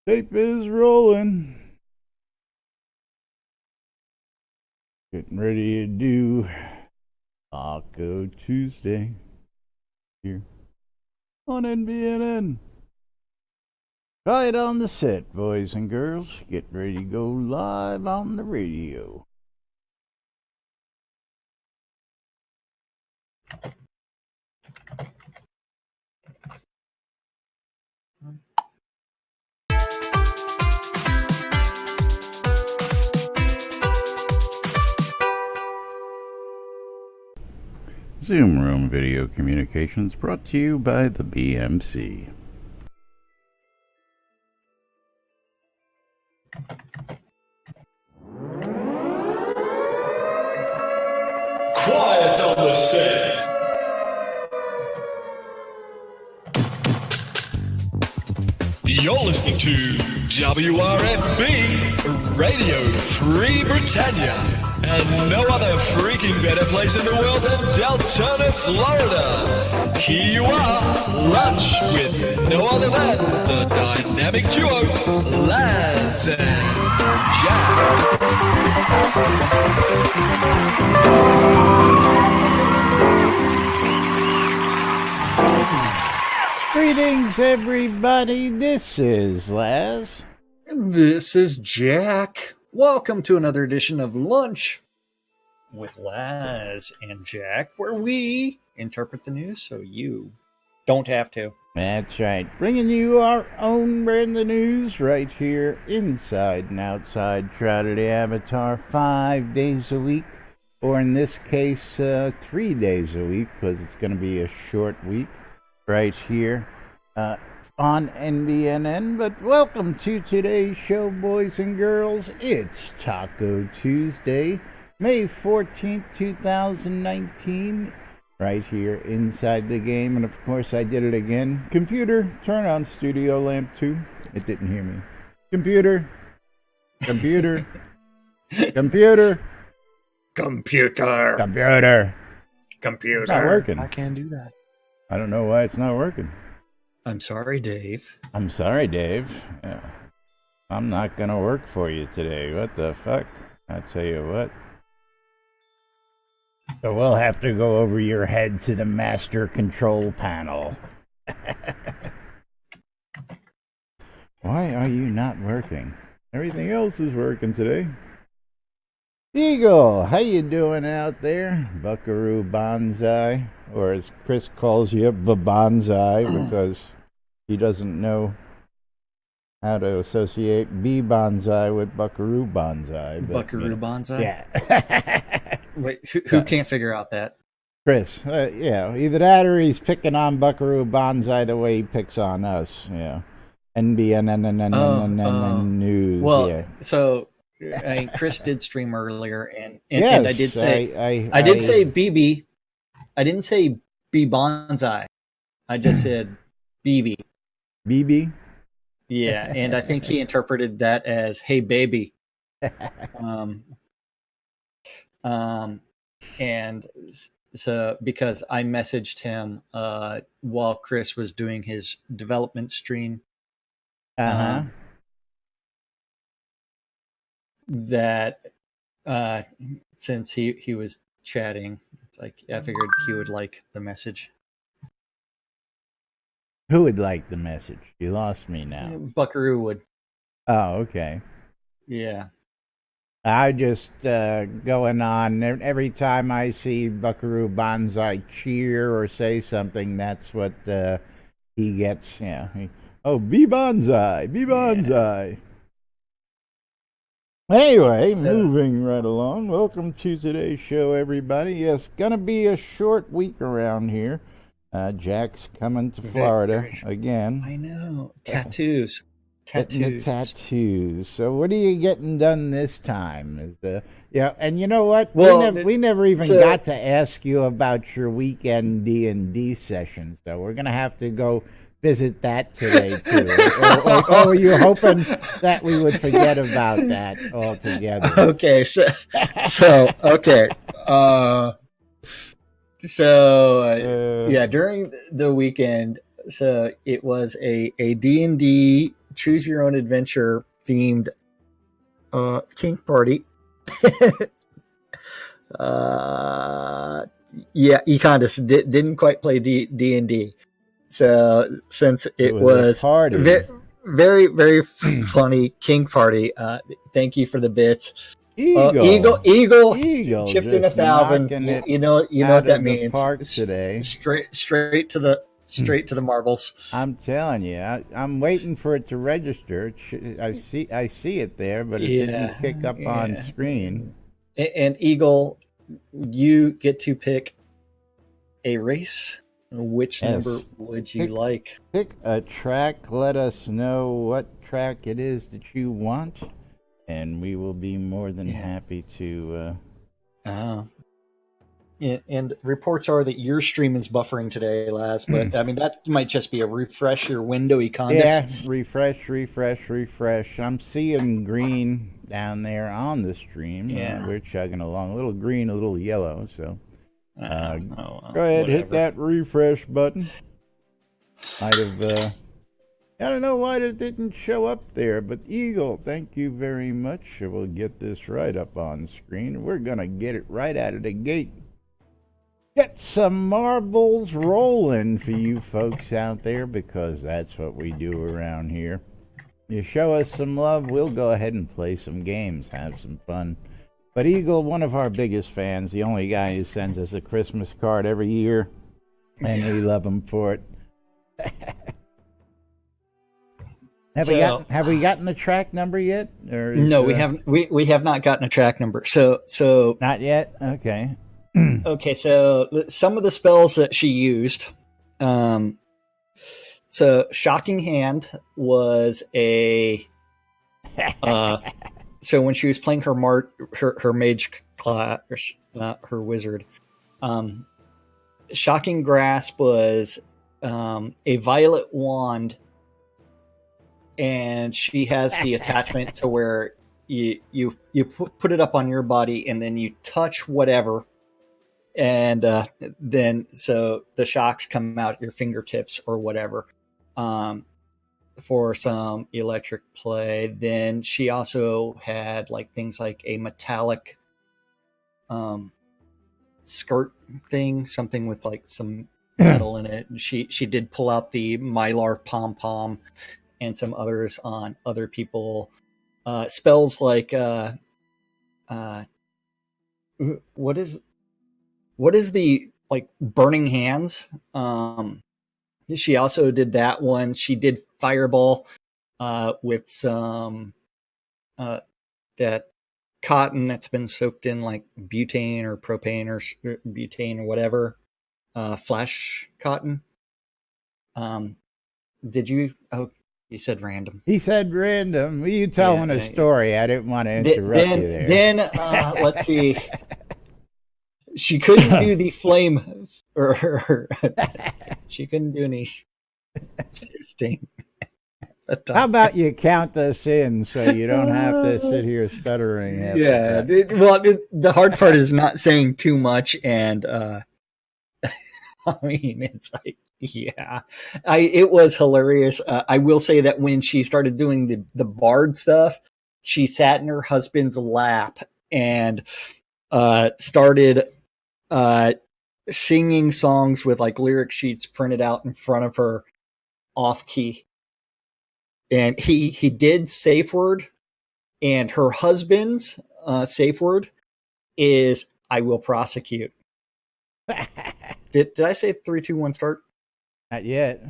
Tape is rolling. Getting ready to do Taco Tuesday here on NBNN. Right on the set, boys and girls. Get ready to go live on the radio. Zoom Room Video Communications brought to you by the BMC. Quiet on the set. You're listening to WRFB Radio Free Britannia. And no other freaking better place in the world than Deltona, Florida. Here you are, lunch with no other than the dynamic duo, Laz and Jack. Greetings, everybody. This is Laz. This is Jack. Welcome to another edition of Lunch with Laz and Jack, where we interpret the news so you don't have to. That's right. Bringing you our own brand of news right here inside and outside Shroud Avatar 5 days a week, or in this case, 3 days a week, because it's going to be a short week right here on NBNN. But welcome to today's show, boys and girls. It's Taco Tuesday, May 14th, 2019, right here inside the game. And of course, I did it again. Computer, turn on Studio Lamp 2. It didn't hear me. Computer. Computer. Computer. Computer. Computer. Computer. It's not working. I can't do that. I don't know why it's not working. I'm sorry, Dave. I'm sorry, Dave. Yeah. I'm not gonna work for you today. What the fuck? I tell you what. So we'll have to go over your head to the master control panel. Why are you not working? Everything else is working today. Eagle, how you doing out there? Buckaroo Bonsai, or as Chris calls you, Bonsai, because he doesn't know how to associate Bee Bonsai with Buckaroo Bonsai. But, Buckaroo Bonsai? Yeah. Wait, who can't figure out that? Chris, yeah, either that or he's picking on Buckaroo Bonsai the way he picks on us. Yeah. NBNN news. Well, yeah. so Chris did stream earlier, and Yes, I did say I did say BB. I didn't say B Bonsai. I just said BB. BB? Yeah, and I think he interpreted that as "Hey, baby." And so because I messaged him while Chris was doing his development stream, that since he was chatting, it's like I figured he would like the message. Who would like the message? You lost me now. Buckaroo would. Oh, okay. Yeah. I just going on every time I see Buckaroo Bonsai cheer or say something, that's what he gets. Yeah. Oh, Bee Bonsai, Bee Bonsai. Yeah. Anyway, moving right along. Welcome to today's show, everybody. Yes, gonna be a short week around here. Jack's coming to Florida again. I know. Tattoos. Tattoos. So what are you getting done this time? Yeah, and you know what? Well, we never even got to ask you about your weekend D&D session. So we're gonna have to go visit that today too. or were you hoping that we would forget about that altogether? Okay, okay. Yeah, during the weekend, so it was a D&D choose your own adventure themed kink party. Yeah, Econdis didn't quite play D&D. So since it was a party. Very, very funny kink party. Thank you for the bits. Eagle chipped in 1,000. You know what that means. Park today. Straight to the marbles. I'm telling you, I'm waiting for it to register. I see it there, but it didn't pick up on screen. And Eagle, you get to pick a race. Which number would you like? Pick a track. Let us know what track it is that you want, and we will be more than happy to. And reports are that your stream is buffering today, Laz. But I mean, that might just be a refresh your window, Econdis. Yeah, refresh. I'm seeing green down there on the stream. Yeah, we're chugging along. A little green, a little yellow. So. Go ahead, whatever. hit that refresh button. Might have, I don't know why it didn't show up there, but Eagle, thank you very much. We'll get this right up on screen. We're going to get it right out of the gate. Get some marbles rolling for you folks out there, because that's what we do around here. You show us some love, we'll go ahead and play some games, have some fun. But Eagle, one of our biggest fans, the only guy who sends us a Christmas card every year, and we love him for it. Have we gotten a track number yet? Or no, we haven't. We have not gotten a track number. So not yet. Okay. Okay. So some of the spells that she used. So Shocking Hand was a. So when she was playing her mage class, her wizard, Shocking Grasp was a violet wand, and she has the attachment to where you put it up on your body, and then you touch whatever, and then so the shocks come out your fingertips or whatever. For some electric play. Then she also had like things like a metallic skirt thing, something with like some metal in it. And she did pull out the Mylar pom-pom and some others on other people. Spells like what is the like Burning Hands? She also did that one. She did Fireball with some that cotton that's been soaked in like butane or propane or butane or whatever. Flash cotton. Did you? Oh, you said random. He said random. Were you telling a story? I didn't want to interrupt you there. Then let's see. She couldn't do the flame, or she couldn't do any sting. How about you count us in so you don't have to sit here stuttering? Yeah. The hard part is not saying too much, and I mean, it's like, yeah, it was hilarious. I will say that when she started doing the bard stuff, she sat in her husband's lap and started singing songs with like lyric sheets printed out in front of her off key. And he did safe word, and her husband's safe word is "I will prosecute." Did I say 3, 2, 1 start? Not yet.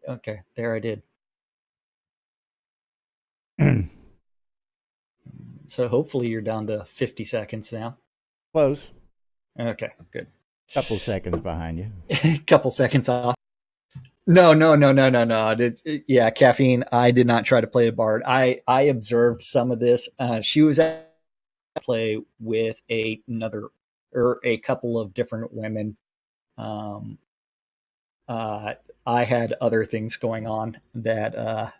Okay, there I did. So hopefully you're down to 50 seconds now. Close. Okay, good. Couple seconds behind you. Couple seconds off. No. Yeah, Caffeine. I did not try to play a bard. I observed some of this. She was at play with a couple of different women. I had other things going on that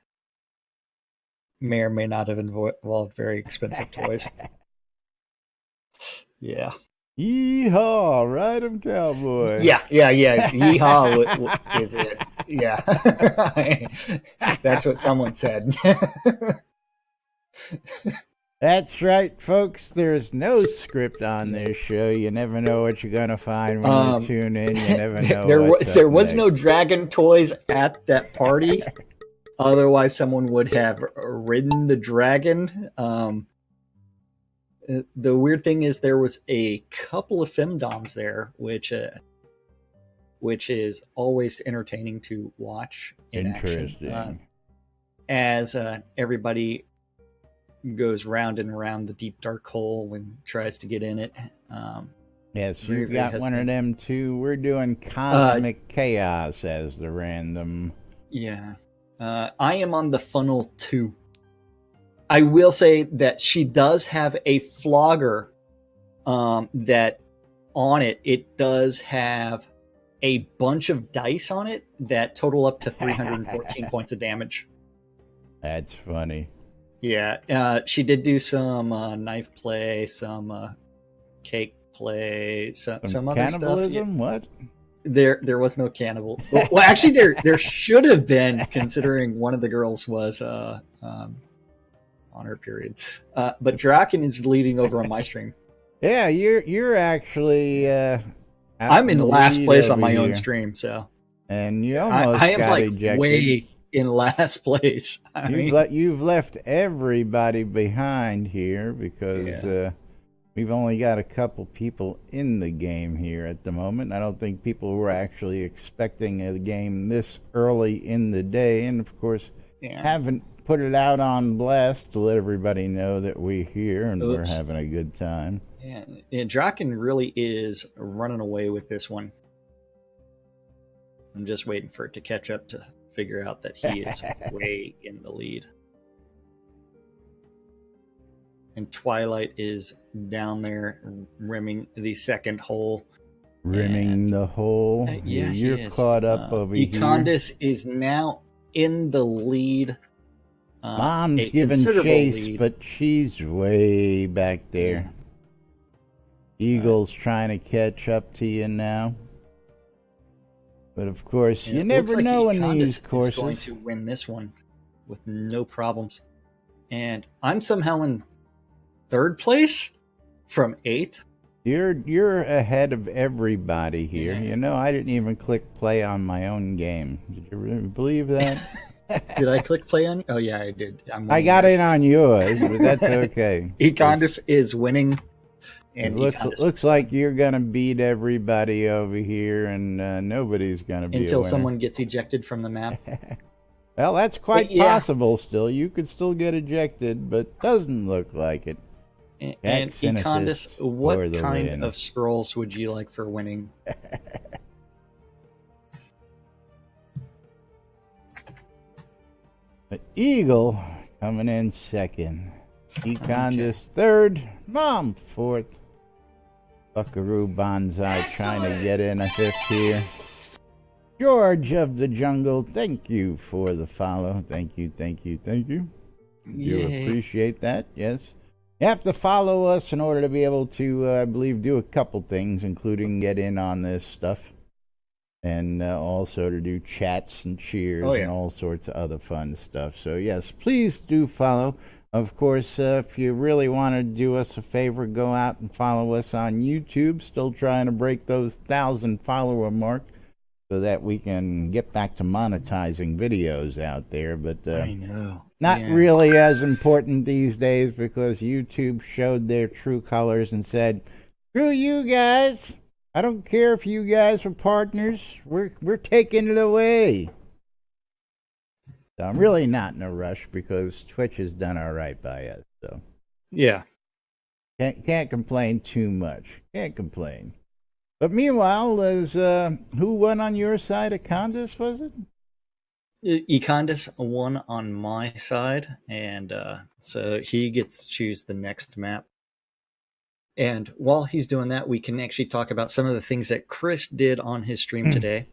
may or may not have involved very expensive toys. Yeah. Yeehaw, ride 'em, cowboy. Yeah. Yeehaw is it. Yeah. That's what someone said. That's right, folks. There's no script on this show. You never know what you're gonna find when you tune in. You never know. There was no dragon toys at that party. Otherwise, someone would have ridden the dragon. The weird thing is there was a couple of femdoms there, which is always entertaining to watch in action. As everybody goes round and round the deep dark hole and tries to get in it. Yes, you've got one of them too. We're doing Cosmic Chaos as the random. Yeah. I am on the funnel 2. I will say that she does have a flogger that on it does have a bunch of dice on it that total up to 314 points of damage. That's funny. Yeah, she did do some knife play, some cake play, some other cannibalism. stuff. What? There was no cannibal. Well, actually, there should have been, considering one of the girls was on her period. But Draken is leading over on my stream. Yeah, you're actually. I'm in last place on my own stream, so. And you almost I am got like ejected. way in last place. You've left everybody behind here because we've only got a couple people in the game here at the moment. I don't think people were actually expecting a game this early in the day, and of course haven't put it out on blast to let everybody know that we're here and we're having a good time. Yeah, Draken really is running away with this one. I'm just waiting for it to catch up to figure out that he is way in the lead. And Twilight is down there rimming the second hole. Rimming the hole? Yeah, you're caught up over here. Econdis is now in the lead. Mom's giving chase, but she's way back there. Eagle's trying to catch up to you now. But of course, you never know in these courses. Is going to win this one with no problems. And I'm somehow in 3rd place from 8th. You're ahead of everybody here. You know, I didn't even click play on my own game. Did you really believe that? Did I click play on? Oh yeah, I did. I got it on yours, but that's okay. Econdis is winning. And it looks like you're gonna beat everybody over here, and nobody's gonna be until someone gets ejected from the map. Well, that's quite possible. Still, you could still get ejected, but doesn't look like it. And Econdis, what kind of scrolls would you like for winning? The Eagle coming in 2nd. Econdis 3rd. Mom 4th. Buckaroo Banzai trying to get in a 5th here. George of the Jungle, thank you for the follow. Thank you. Do appreciate that, yes. You have to follow us in order to be able to, I believe, do a couple things, including get in on this stuff. And also to do chats and cheers and all sorts of other fun stuff. So, yes, please do follow. Of course, if you really want to do us a favor, go out and follow us on YouTube. Still trying to break those 1,000 follower mark so that we can get back to monetizing videos out there. But I know. Not really as important these days because YouTube showed their true colors and said, screw you guys. I don't care if you guys are partners. We're taking it away. So I'm really not in a rush because Twitch has done all right by us. So yeah, can't complain too much. Can't complain. But meanwhile, there's who won on your side? Econdis, was it? Econdis won on my side, and so he gets to choose the next map. And while he's doing that, we can actually talk about some of the things that Chris did on his stream today.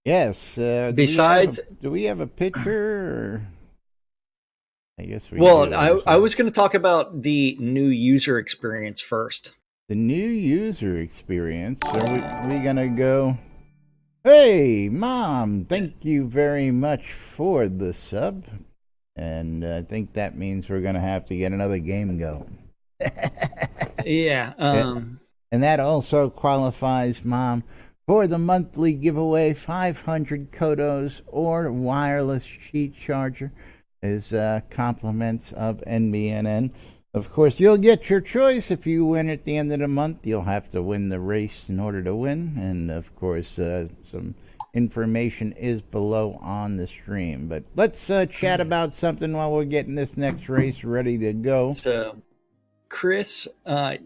Yes. Besides, do we have a picture? Or... I guess we. Well, I was going to talk about the new user experience first. the new user experience. Are we gonna go? Hey, Mom! Thank you very much for the sub, and I think that means we're gonna have to get another game going. Yeah. And that also qualifies, Mom, for the monthly giveaway 500 Kodos or wireless sheet charger as compliments of NBNN. Of course, you'll get your choice. If you win at the end of the month, you'll have to win the race in order to win. And, of course, some information is below on the stream. But let's chat about something while we're getting this next race ready to go. So, Chris, we're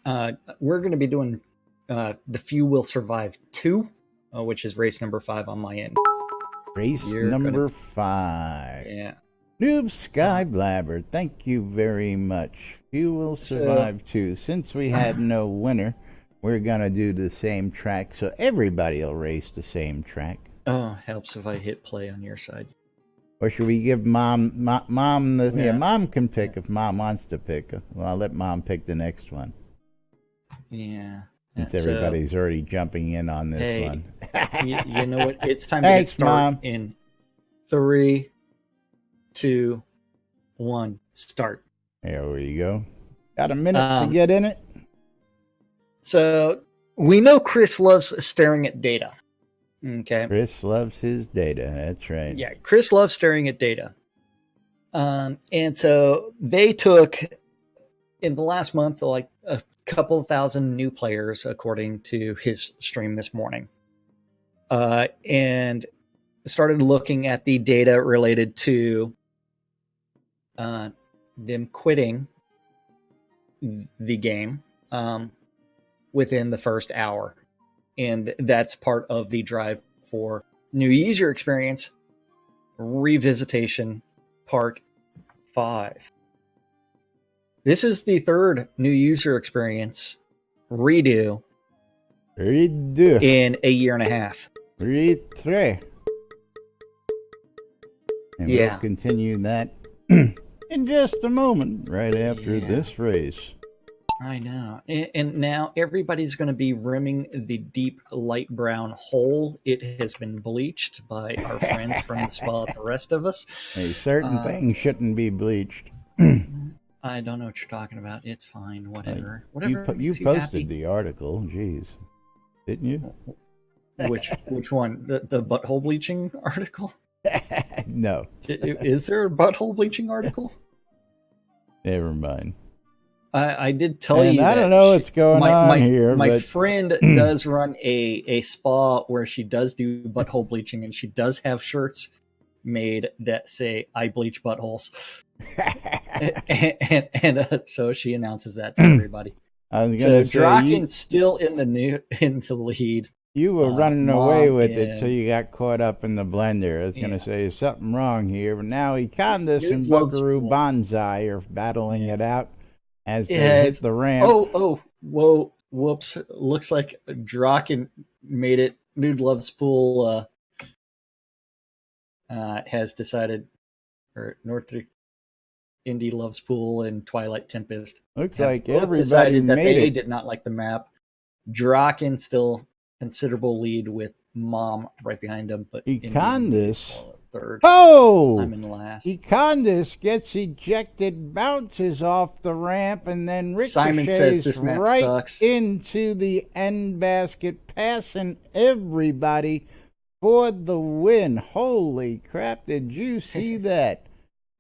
going to be doing The Few Will Survive 2, which is race number 5 on my end. Race number 5. Yeah. Noob Sky Blabber, thank you very much. You will survive too. Since we had no winner, we're gonna do the same track, so everybody will race the same track. Oh, helps if I hit play on your side. Or should we give Mom Mom can pick if Mom wants to pick. Well, I'll let Mom pick the next one. Yeah. Since everybody's already jumping in on this one. you know what? It's time to get started in 3, 2, 1, start. There we go. Got a minute to get in it. So we know Chris loves staring at data. Okay. Chris loves his data. That's right. Yeah, Chris loves staring at data. And so they took in the last month like a couple thousand new players, according to his stream this morning, and started looking at the data related to them quitting the game within the first hour. And that's part of the drive for new user experience revisitation part 5. This is the third new user experience redo in a year and a half. And we'll continue that in just a moment, right after this race. I know. And now everybody's going to be rimming the deep light brown hole. It has been bleached by our friends from the spa, the rest of us. A certain thing shouldn't be bleached. I don't know what you're talking about. It's fine. Whatever. You posted the article. Jeez. Didn't you? Which one? The butthole bleaching article? No. Is there a butthole bleaching article? Never mind. I did tell you. I don't know what's going on here. My friend does run a spa where she does do butthole bleaching, and she does have shirts made that say "I bleach buttholes," and so she announces that to everybody. I was going to say, Draken's still in the lead. You were running away with it till you got caught up in the blender. I was going to say there's something wrong here, but now Econdas and Buckaroo Banzai are battling it out as they hit the ramp. Whoa, whoops. Looks like Draken made it. Nude Loves Pool has decided, or North Indie Loves Pool and Twilight Tempest. Looks like everybody decided that made they it. did not like the map. Draken still considerable lead with Mom right behind him, but Econdas third. Oh! I'm in last. Econdas gets ejected, bounces off the ramp, and then Simon says ricochets this map right sucks. into the end basket, passing everybody for the win. Holy crap, did you see that?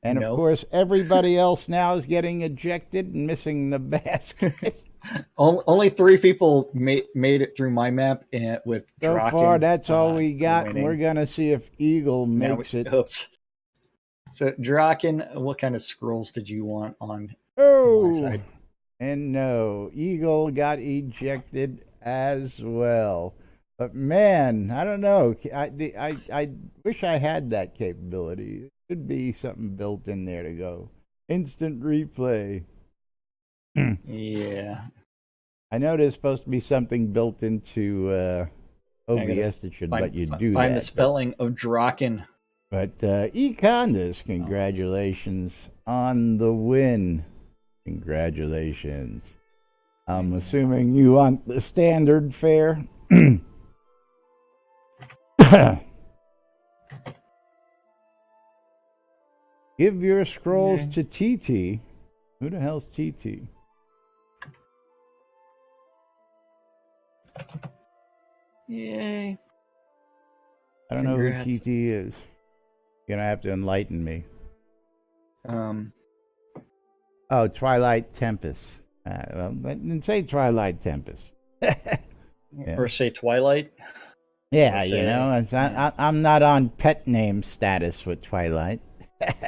And of course, everybody else now is getting ejected and missing the basket. Only 3 people made it through my map, and with so Draken, far, that's all we got. winning. We're going to see if Eagle makes it. Oops. So, Draken, what kind of scrolls did you want on my side? And no, Eagle got ejected as well. But man, I don't know. I wish I had that capability. There should be something built in there to go instant replay. Yeah. I know there's supposed to be something built into OBS that should let you do that. Find the spelling of Draken. But Econdas, congratulations on the win. Congratulations. I'm assuming you want the standard fare. Give your scrolls to TT. Who the hell's TT? Yay. I don't know who TT is. You're gonna have to enlighten me. Oh, Twilight Tempest. Well, then say Twilight Tempest. Yeah. Or say Twilight. Yeah, say, you know, I'm not on pet name status with Twilight.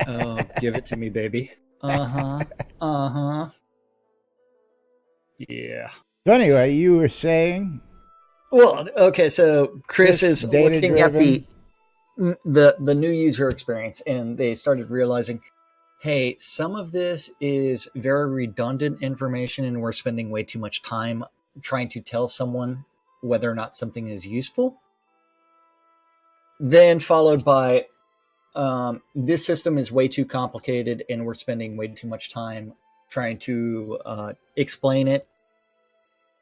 Oh, give it to me, baby. Uh-huh. Uh-huh. Yeah. So anyway, you were saying? Well, okay, so Chris is looking at the new user experience, and they started realizing, hey, some of this is very redundant information, and we're spending way too much time trying to tell someone whether or not something is useful. Then followed by, this system is way too complicated, and we're spending way too much time trying to explain it.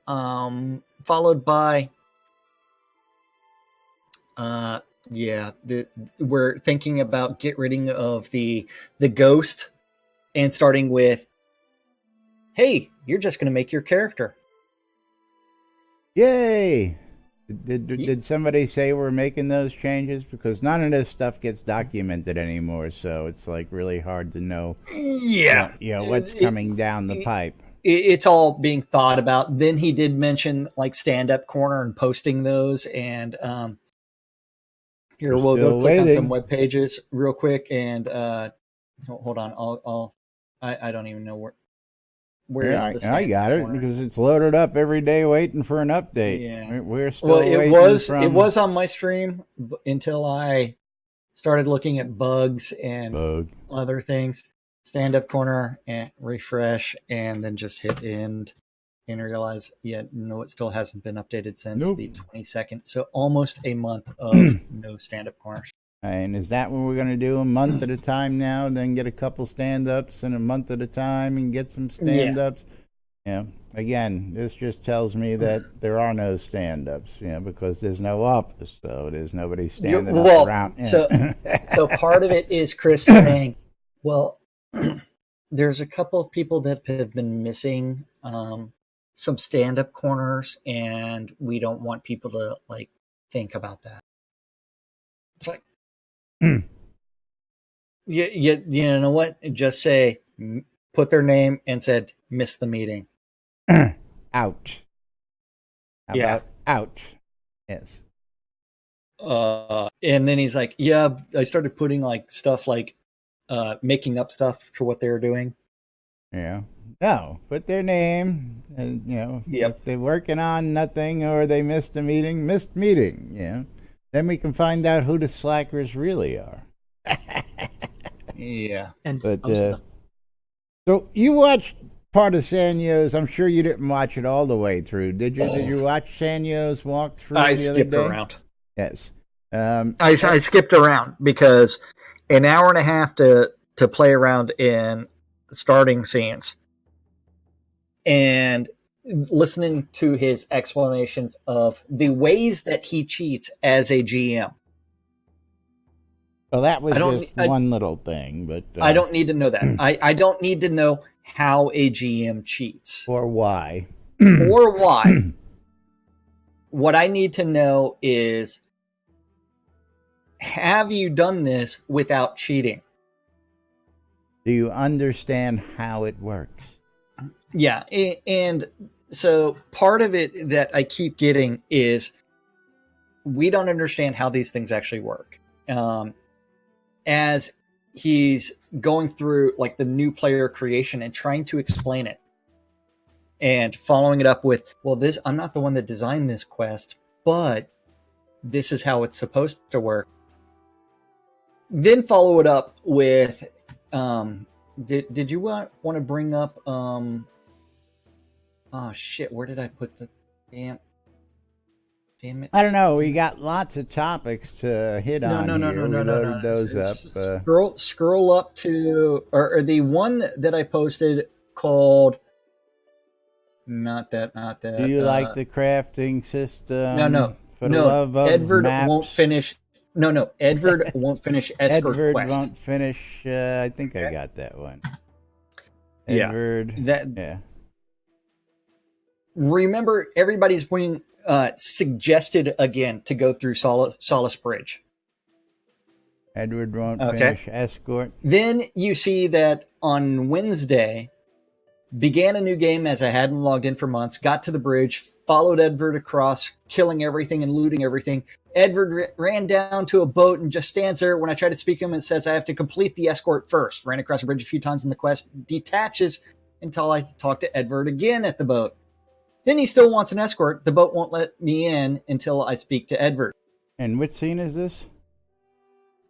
Followed by, we're thinking about get rid of the ghost and starting with, hey, you're just going to make your character. Yay! Did somebody say we're making those changes? Because none of this stuff gets documented anymore, so it's like really hard to know. Yeah, what's coming down the pipe. It's all being thought about. Then he did mention like stand-up corner and posting those, and here we'll go click on some web pages real quick, and hold on, I don't even know where is the stand-up I got it corner? because it's loaded up every day waiting for an update. Yeah, we're still waiting. It was on my stream until I started looking at bugs and other things. Stand-up corner and refresh, and then just hit end and realize, no, it still hasn't been updated since the 22nd. So almost a month of no stand-up corners. And is that what we're going to do? A month at a time now, then get a couple stand-ups, and a month at a time and get some stand-ups? Yeah. Again, this just tells me that there are no stand-ups, because there's no office, so there's nobody standing up around. Yeah. So part of it is Chris saying, well, there's a couple of people that have been missing some stand-up corners, and we don't want people to like think about that. It's like, you know what? Just say, put their name and said, miss the meeting. Ouch. How about ouch? Yes. And then he's like, I started putting like stuff like making up stuff for what they were doing. Yeah. No, put their name, and if they're working on nothing or they missed meeting, then we can find out who the slackers really are. Yeah. So you watched part of Sanyo's. I'm sure you didn't watch it all the way through, did you? Did you watch Sanyo's walkthrough? I skipped around. Yes. I skipped around because an hour and a half to play around in starting scenes and listening to his explanations of the ways that he cheats as a GM. Well, that was just one little thing, but I don't need to know that. I don't need to know how a GM cheats or why. Or why. What I need to know is, have you done this without cheating? Do you understand how it works? Yeah, and so part of it that I keep getting is we don't understand how these things actually work. As he's going through like the new player creation and trying to explain it and following it up with, well, I'm not the one that designed this quest, but this is how it's supposed to work. Then follow it up with, did you want to bring up, oh shit, where did I put the damn it? I don't know. We got lots of topics to hit on. No. We loaded those up. Scroll up to, or the one that I posted called Not that. Do you like the crafting system? No. For the love of Edward maps. won't finish. No. Edward won't finish escort Edward quest. won't finish. I think I got that one. Yeah. Edward. Yeah. Remember, everybody's being suggested again to go through Solace Bridge. Edward won't finish escort. Then you see that on Wednesday, began a new game as I hadn't logged in for months, got to the bridge, followed Edward across, killing everything and looting everything. Edward ran down to a boat and just stands there. When I try to speak to him, it says I have to complete the escort first. Ran across the bridge a few times in the quest, detaches until I talk to Edward again at the boat. Then he still wants an escort. The boat won't let me in until I speak to Edward. And which scene is this?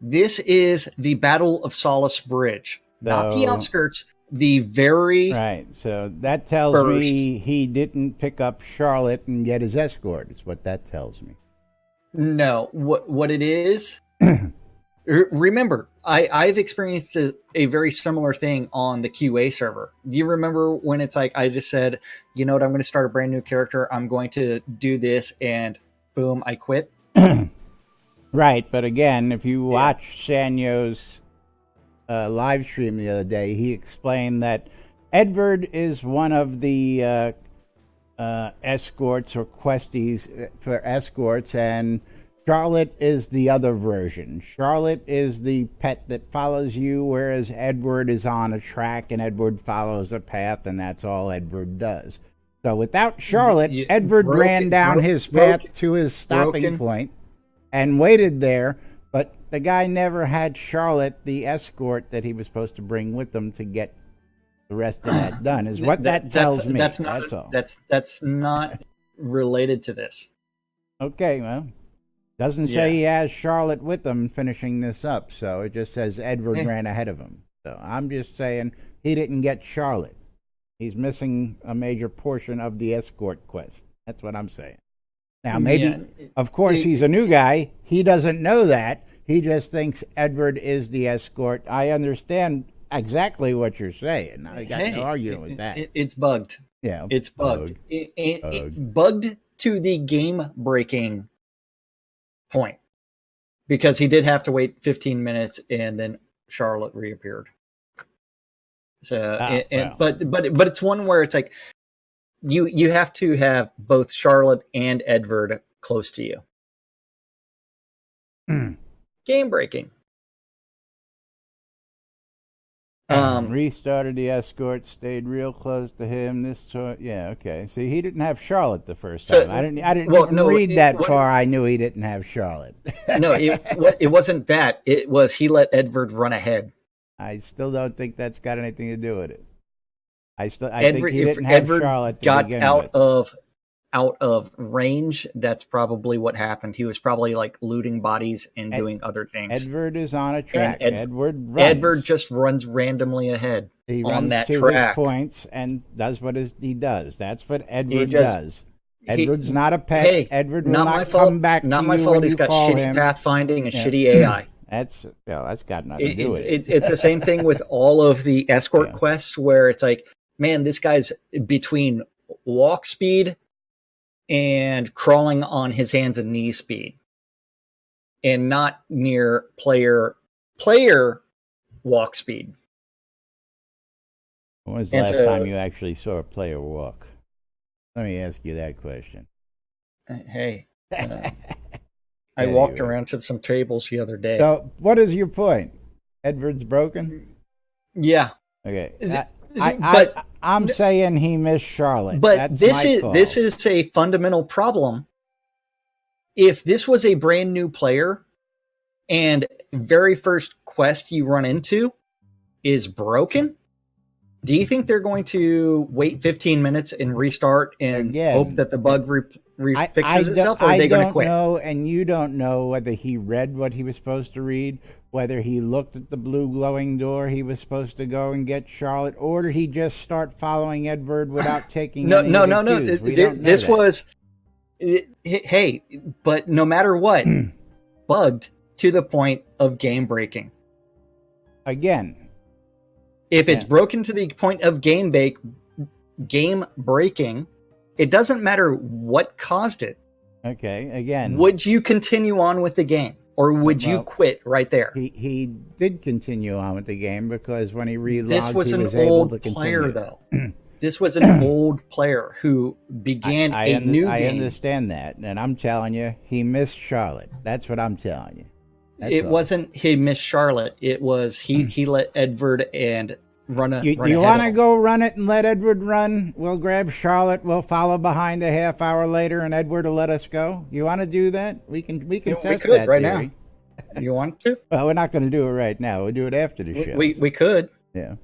This is the Battle of Solace Bridge. Not the outskirts, the very right. So that tells me he didn't pick up Charlotte and get his escort, is what that tells me. No, what it is, remember, I've experienced a very similar thing on the QA server. Do you remember when it's like, I just said, you know what, I'm going to start a brand new character, I'm going to do this, and boom, I quit? Right, but again, if you watch Sanyo's live stream the other day, he explained that Edward is one of the escorts or questies for escorts, and Charlotte is the other version. Charlotte is the pet that follows you, whereas Edward is on a track and Edward follows a path, and that's all Edward does. So without Charlotte, Edward ran down his path to his stopping point and waited there, but the guy never had Charlotte, the escort that he was supposed to bring with him to get the rest of that done, is what that tells me. That's all. That's not related to this. Okay, well, doesn't say he has Charlotte with him finishing this up, so it just says Edward ran ahead of him. So I'm just saying he didn't get Charlotte. He's missing a major portion of the escort quest. That's what I'm saying. Now, maybe, of course, he's a new guy. He doesn't know that. He just thinks Edward is the escort. I understand exactly what you're saying. I got no argument with that. It's bugged. Yeah. It's bugged. It bugged to the game-breaking point. Because he did have to wait 15 minutes, and then Charlotte reappeared. So, but it's one where it's like, you have to have both Charlotte and Edward close to you. Game breaking. Restarted the escort, stayed real close to him. Okay. See, he didn't have Charlotte the first time. I didn't read that far. I knew he didn't have Charlotte. No, it wasn't that. It was he let Edward run ahead. I still don't think that's got anything to do with it. I think he didn't have Edward Charlotte to got begin out with. out of range. That's probably what happened. He was probably like looting bodies and doing other things. Edward is on a track. Edward just runs randomly ahead. He on runs that to track. His points and does what he does. That's what Edward does. Edward's not a pet. Hey, Edward will not come back. Not to my you fault. when He's you got call shitty him. pathfinding and shitty AI. That's got nothing to do with it. It's the same thing with all of the escort quests, where it's like, man, this guy's between walk speed and crawling on his hands and knees speed, and not near player walk speed. When was the last time you actually saw a player walk? Let me ask you that question. Hey, I walked around to some tables the other day. So, what is your point? Edward's broken? Yeah. Okay. I'm saying he missed Charlotte. But this is a fundamental problem. If this was a brand new player and very first quest you run into is broken, do you think they're going to wait 15 minutes and restart and hope that the bug fixes itself, or are they going to quit? I don't know, and you don't know whether he read what he was supposed to read, whether he looked at the blue glowing door he was supposed to go and get Charlotte, or did he just start following Edward without taking No. This was, hey, but no matter what, bugged to the point of game breaking. Again. If it's broken to the point of game game breaking. It doesn't matter what caused it. Okay, again. Would you continue on with the game? Or would you quit right there? He did continue on with the game because when he relogged, this was he an was able to old continue. player, though. This was an old player who began a new game. I understand that, and I'm telling you, he missed Charlotte. That's what I'm telling you. It wasn't he missed Charlotte. It was he let Edward and run a. Do you want to go run it and let Edward run? We'll grab Charlotte. We'll follow behind a half hour later, and Edward will let us go. You want to do that? We can test that right theory. Now. You want to? Well, we're not going to do it right now. We'll do it after the show. We could. Yeah.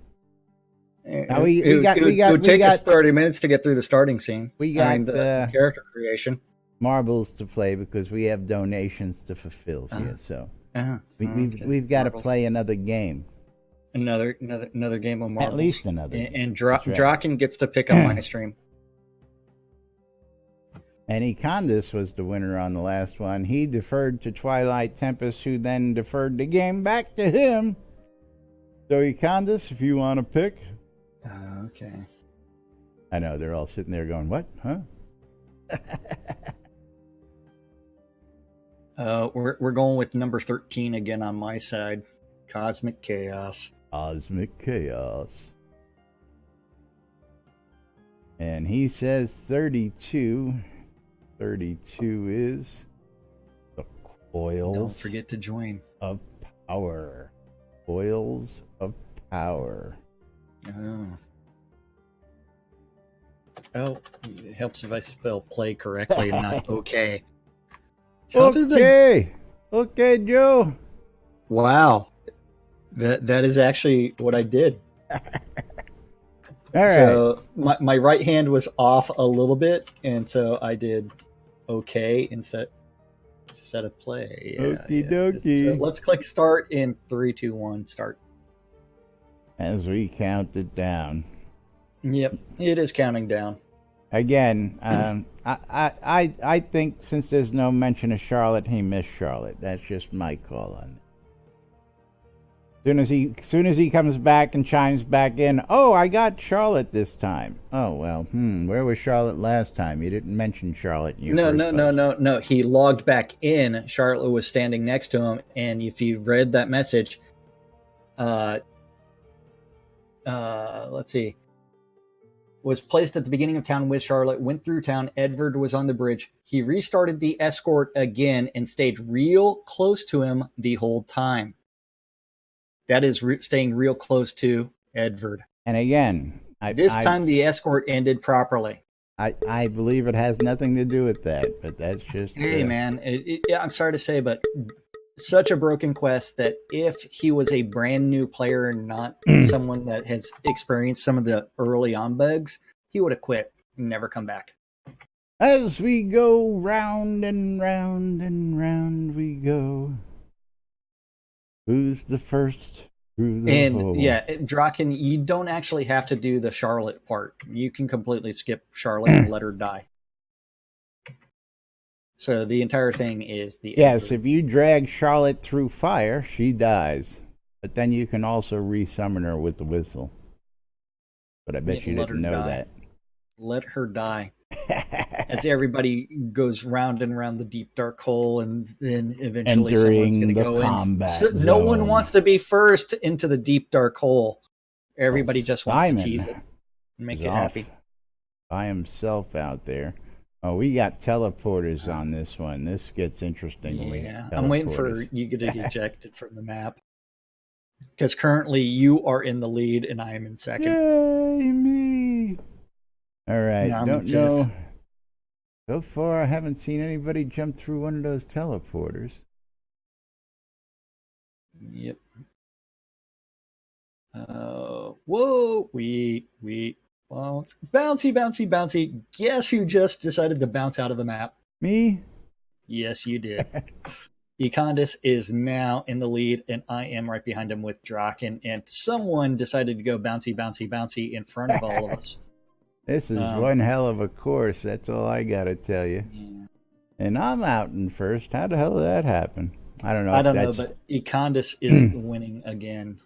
Now it would take us 30 minutes to get through the starting scene. We got the character creation. Marbles to play because we have donations to fulfill here. So we've got to play another game. Another game of marbles. At least another. And Draken gets to pick up my stream. And Econdis was the winner on the last one. He deferred to Twilight Tempest, who then deferred the game back to him. So Econdis, if you want to pick. Okay. I know, they're all sitting there going, what? Huh? We're going with number 13 again on my side. Cosmic Chaos. Cosmic Chaos. And he says 32. 32 is the Coils. Don't forget to join. Of Power. Coils of Power. Oh, it helps if I spell play correctly and not okay. Okay, Joe. Wow, that is actually what I did. All right. So my right hand was off a little bit, and so I did okay instead of play. Okie dokie. So let's click start in 3, 2, 1, start. As we count it down. Yep, it is counting down. Again, I think since there's no mention of Charlotte, he missed Charlotte. That's just my call on it. Soon as he comes back and chimes back in, oh, I got Charlotte this time. Oh well, where was Charlotte last time? You didn't mention Charlotte. No. He logged back in. Charlotte was standing next to him, and if you read that message, let's see. Was placed at the beginning of town with Charlotte, went through town. Edward was on the bridge. He restarted the escort again and stayed real close to him the whole time. That is staying real close to Edward. And again, this time the escort ended properly. I believe it has nothing to do with that, but that's just... Hey, man, I'm sorry to say, but such a broken quest that if he was a brand new player and not someone that has experienced some of the early on bugs, he would have quit and never come back. As we go round and round and round we go. Who's the first through the hole? Yeah, Draken, you don't actually have to do the Charlotte part. You can completely skip Charlotte and let her die. So the entire thing is the... Yes, if you drag Charlotte through fire, she dies. But then you can also resummon her with the whistle. But I bet you didn't know that. Let her die. As everybody goes round and round the deep dark hole, and then eventually someone's going to go in. So no one wants to be first into the deep dark hole. Everybody just wants to tease it and make it happy. By himself out there. Oh, we got teleporters on this one. This gets interesting. Yeah, I'm waiting for you to get ejected from the map. Because currently you are in the lead and I am in second. Yay, me! All right, don't know. So far, I haven't seen anybody jump through one of those teleporters. Yep. Whoa! Bounce. Bouncy. Guess who just decided to bounce out of the map? Me? Yes, you did. Econdis is now in the lead, and I am right behind him with Draken, and someone decided to go bouncy in front of all of us. This is one hell of a course, that's all I gotta tell you. Yeah. And I'm out in first. How the hell did that happen? I don't know, but Econdis is winning again.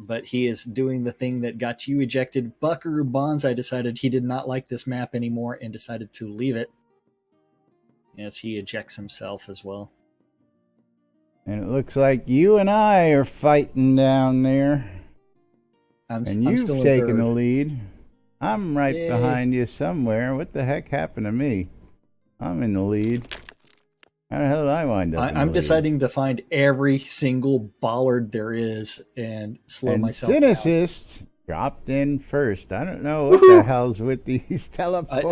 but he is doing the thing that got you ejected. Buckaroo Banzai decided he did not like this map anymore and decided to leave it as he ejects himself as well. And it looks like you and I are fighting down there. I'm you've still taken the lead. I'm right Yay. behind you somewhere. What the heck happened to me? I'm in the lead. How the hell did I wind up in the I'm lead? deciding to find every single bollard there is and slow myself down. Synesist dropped in first. I don't know what the hell's with these teleports.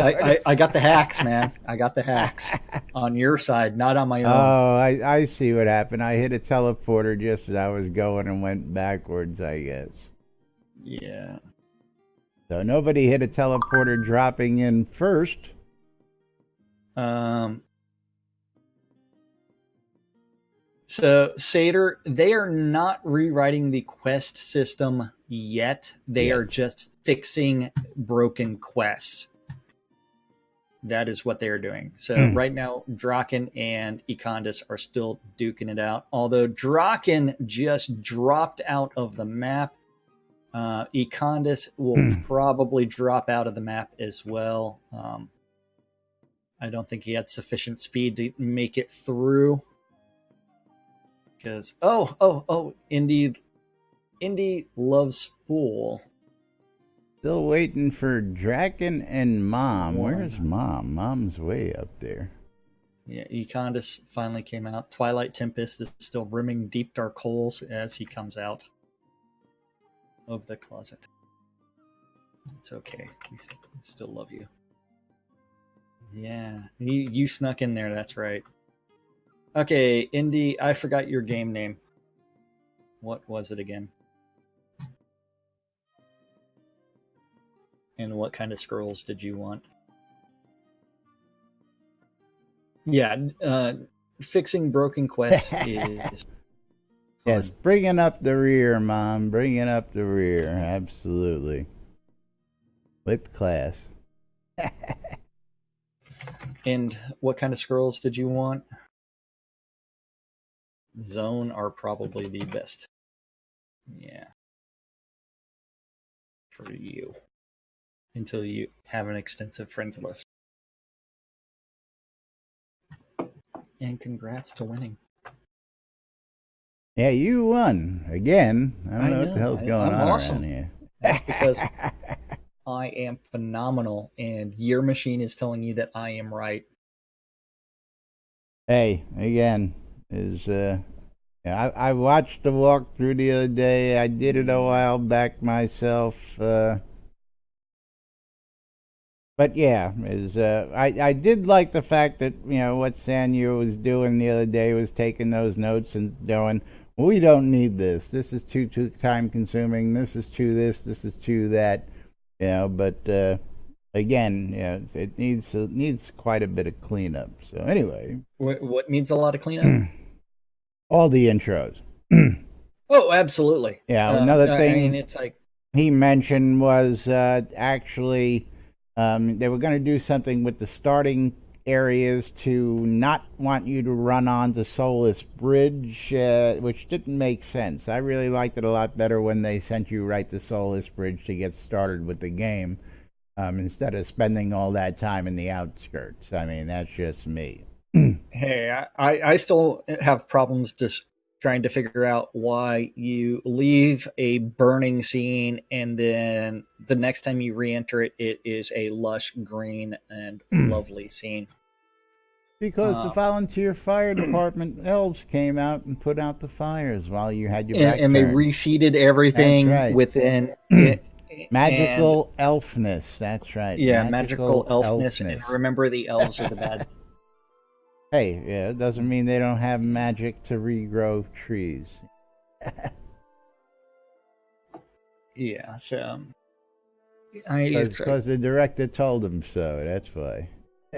I got the hacks, man. I got the hacks on your side, not on my own. Oh, I see what happened. I hit a teleporter just as I was going and went backwards, I guess. Yeah. So nobody hit a teleporter dropping in first. So, Satyr, they are not rewriting the quest system yet. They are just fixing broken quests. That is what they are doing. So right now, Draken and Ekondis are still duking it out. Although Draken just dropped out of the map. Ekondis will probably drop out of the map as well. I don't think he had sufficient speed to make it through. Because Indy loves Spool. Still waiting for Draken and Mom. Where's Mom? Mom's way up there. Yeah, Ekondis finally came out. Twilight Tempest is still rimming deep dark holes as he comes out of the closet. It's okay. We still love you. Yeah, you snuck in there. That's right. Okay, Indy, I forgot your game name. What was it again? And what kind of scrolls did you want? Yeah, fixing broken quests is... Yes, bringing up the rear, Mom. Bringing up the rear. Absolutely. With class. And what kind of scrolls did you want? Zone are probably the best. Yeah. For you. Until you have an extensive friends list. And congrats to winning. Yeah, you won. Again. I don't know what the hell's going on awesome. around here. That's because I am phenomenal and your machine is telling you that I am right. Hey, again, I watched the walkthrough the other day. I did it a while back myself. But yeah, I did like the fact that, what Sanyu was doing the other day was taking those notes and going, we don't need this. This is too time consuming. This is too this. This is too that. But again, it needs quite a bit of cleanup. So anyway, what needs a lot of cleanup? All the intros. Oh, absolutely. Yeah, another thing. I mean, it's like he mentioned was actually they were going to do something with the starting areas to not want you to run onto Soulless Bridge, which didn't make sense. I really liked it a lot better when they sent you right to Soulless Bridge to get started with the game, instead of spending all that time in the outskirts. I mean, that's just me. Hey, I still have problems just trying to figure out why you leave a burning scene and then the next time you re-enter it, it is a lush green and lovely scene. Because the volunteer fire department elves came out and put out the fires while you had your back and they turned. reseeded everything within it. Magical elfness, that's right. Yeah, magical elfness. And remember, the elves are the bad. Hey, yeah, it doesn't mean they don't have magic to regrow trees. Yeah, so... Because the director told them so, that's why.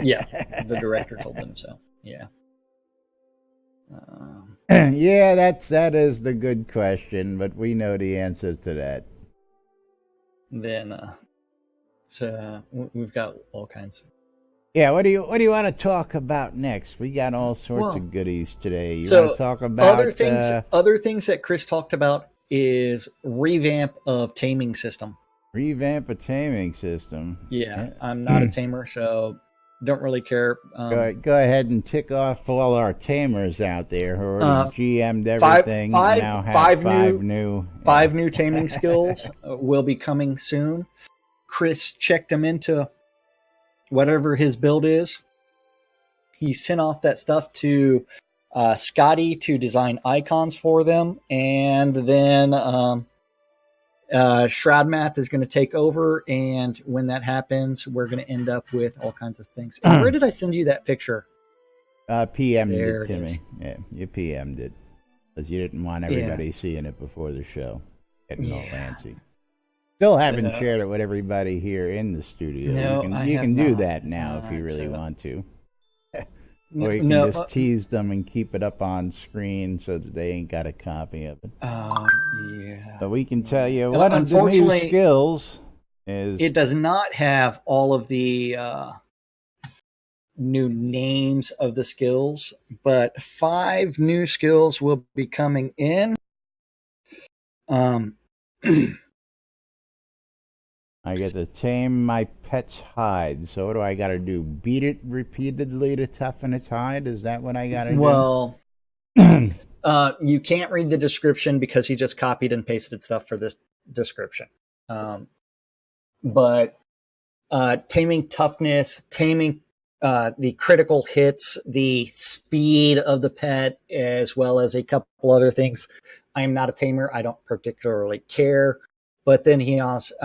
Yeah, the director told them so, yeah. Yeah, that is the good question, but we know the answer to that. Then, so we've got all kinds. Yeah, what do you want to talk about next? We got all sorts of goodies today. You so want to talk about other things that Chris talked about is revamp of taming system. Revamp a taming system. Yeah, I'm not a tamer, so don't really care. Go ahead and tick off all our tamers out there who already GM'd everything. Now have five new taming skills will be coming soon. Chris checked him into whatever his build is. He sent off that stuff to Scotty to design icons for them, and then Shroud Math is going to take over, and when that happens, we're going to end up with all kinds of things. And where did I send you that picture? PM'd it to me. Yeah, you PM'd it because you didn't want everybody seeing it before the show. Getting all fancy. Still haven't shared it with everybody here in the studio. No, you can do that now if you really want to. Or you can just tease them and keep it up on screen so that they ain't got a copy of it. Yeah. But we can tell you one of the new skills is... It does not have all of the new names of the skills, but 5 new skills will be coming in. I get to tame my pet's hide. So what do I got to do? Beat it repeatedly to toughen its hide? Is that what I got to do? Well, you can't read the description because he just copied and pasted stuff for this description. But taming toughness, taming the critical hits, the speed of the pet, as well as a couple other things. I am not a tamer. I don't particularly care. But then he also,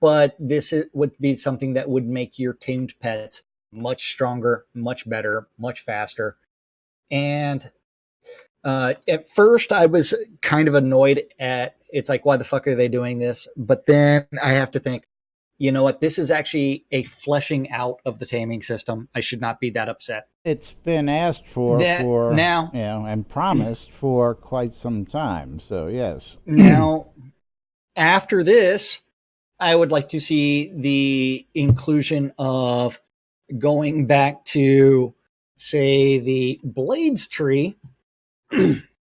but this would be something that would make your tamed pets much stronger, much better, much faster. And at first I was kind of annoyed at, it's like, why the fuck are they doing this? But then I have to think, you know what? This is actually a fleshing out of the taming system. I should not be that upset. It's been asked for now, and promised for quite some time. So yes. Now, after this, I would like to see the inclusion of going back to, say, the blades tree.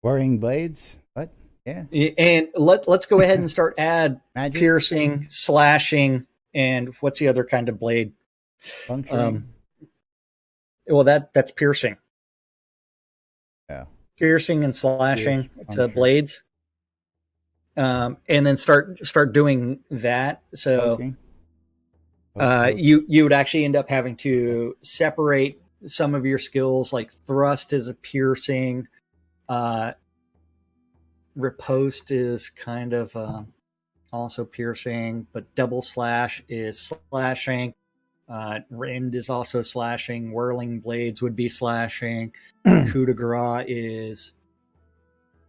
Wearing blades? What? Yeah. And let's go ahead and start Magic? Piercing, slashing, and what's the other kind of blade? Puncturing? Well, that's piercing. Yeah. Piercing and slashing to blades. And then start doing that. So you would actually end up having to separate some of your skills, like thrust is a piercing, riposte is kind of also piercing, but double slash is slashing. Rend is also slashing. Whirling blades would be slashing. Coup de grace is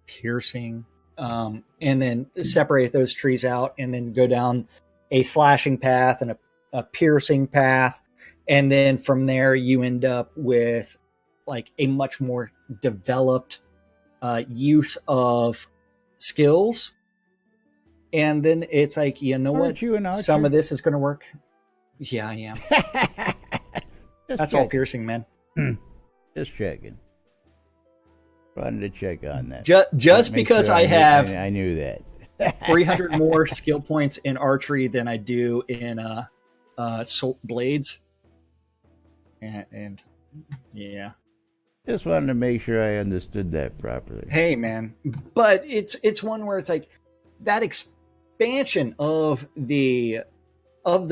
piercing. And then separate those trees out and then go down a slashing path and a piercing path. And then from there, you end up with like a much more developed use of skills. And then it's like, you know what? Some of this is going to work. Yeah, I am. That's all piercing, man. Just checking. Wanted to check on that. Just because I have... I knew that. 300 more skill points in archery than I do in blades. And yeah. Just wanted to make sure I understood that properly. Hey, man. But it's one where it's like that expansion of the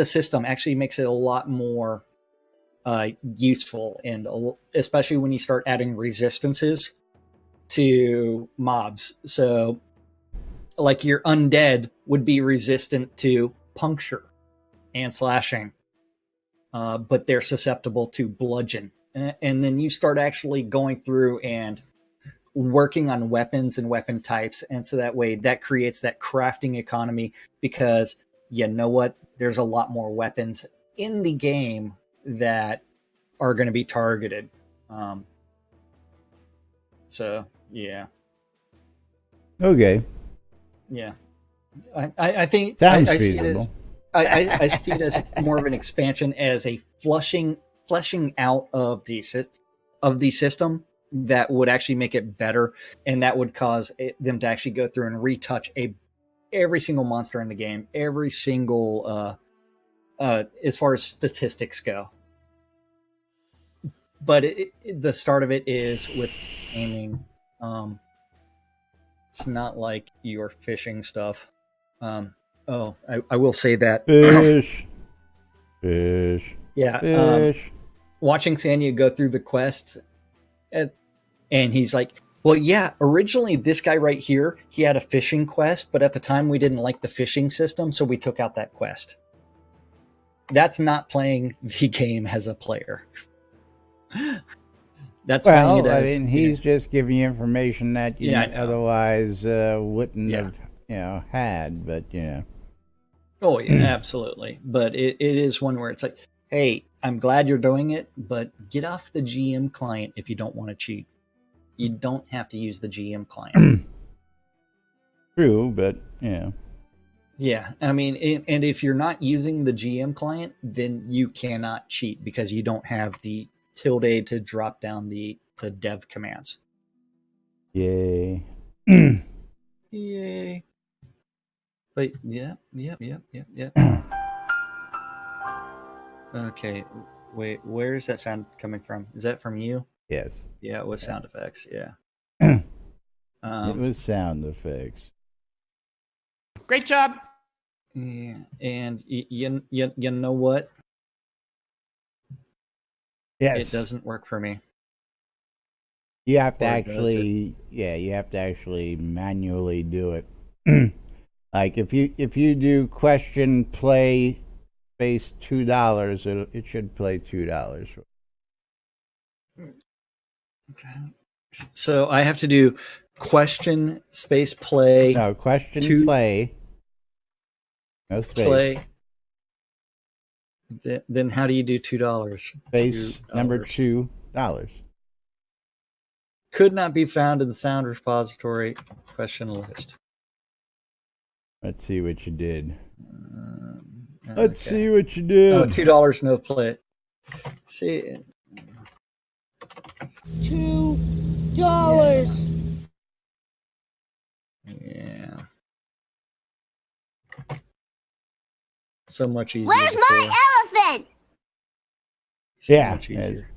system actually makes it a lot more useful, and especially when you start adding resistances to mobs. So like your undead would be resistant to puncture and slashing, but they're susceptible to bludgeon. And then you start actually going through and working on weapons and weapon types. And so that way that creates that crafting economy, because you know what? There's a lot more weapons in the game that are going to be targeted. So yeah. Okay. Yeah. I think sounds I feasible. I see it as more of an expansion, as a fleshing out of the system, that would actually make it better, and that would cause them to actually go through and retouch every single monster in the game, every single as far as statistics go. But the start of it is with aiming. It's not like your fishing stuff. I will say that Fish. Yeah. Fish. Watching Sanya go through the quest, and he's like, well, yeah, originally this guy right here, he had a fishing quest, but at the time we didn't like the fishing system, so we took out that quest. That's not playing the game as a player. That's well, I mean, he's just giving you information that you otherwise wouldn't have, had, but Oh yeah, absolutely. But it is one where it's like, hey, I'm glad you're doing it, but get off the GM client if you don't want to cheat. You don't have to use the GM client. True, but Yeah, I mean, and if you're not using the GM client, then you cannot cheat because you don't have the tilde to drop down the dev commands. Yay. Yay. But yeah. Okay, wait, where's that sound coming from? Is that from you? Yes. Yeah, it was sound effects, yeah. It was sound effects. Great job. Yeah, and you know what? Yes. It doesn't work for me. You have to actually, you have to actually manually do it. Like if you do question play space $2, it should play $2. Okay. So I have to do question space play. No, question play. No space. Play. Then how do you do $2? Space number $2. Could not be found in the sound repository question list. Let's see what you did. Okay. Let's see what you did. Oh, $2 no play. See. $2. Yeah. So much easier. Where's my elephant? So Yeah. much easier.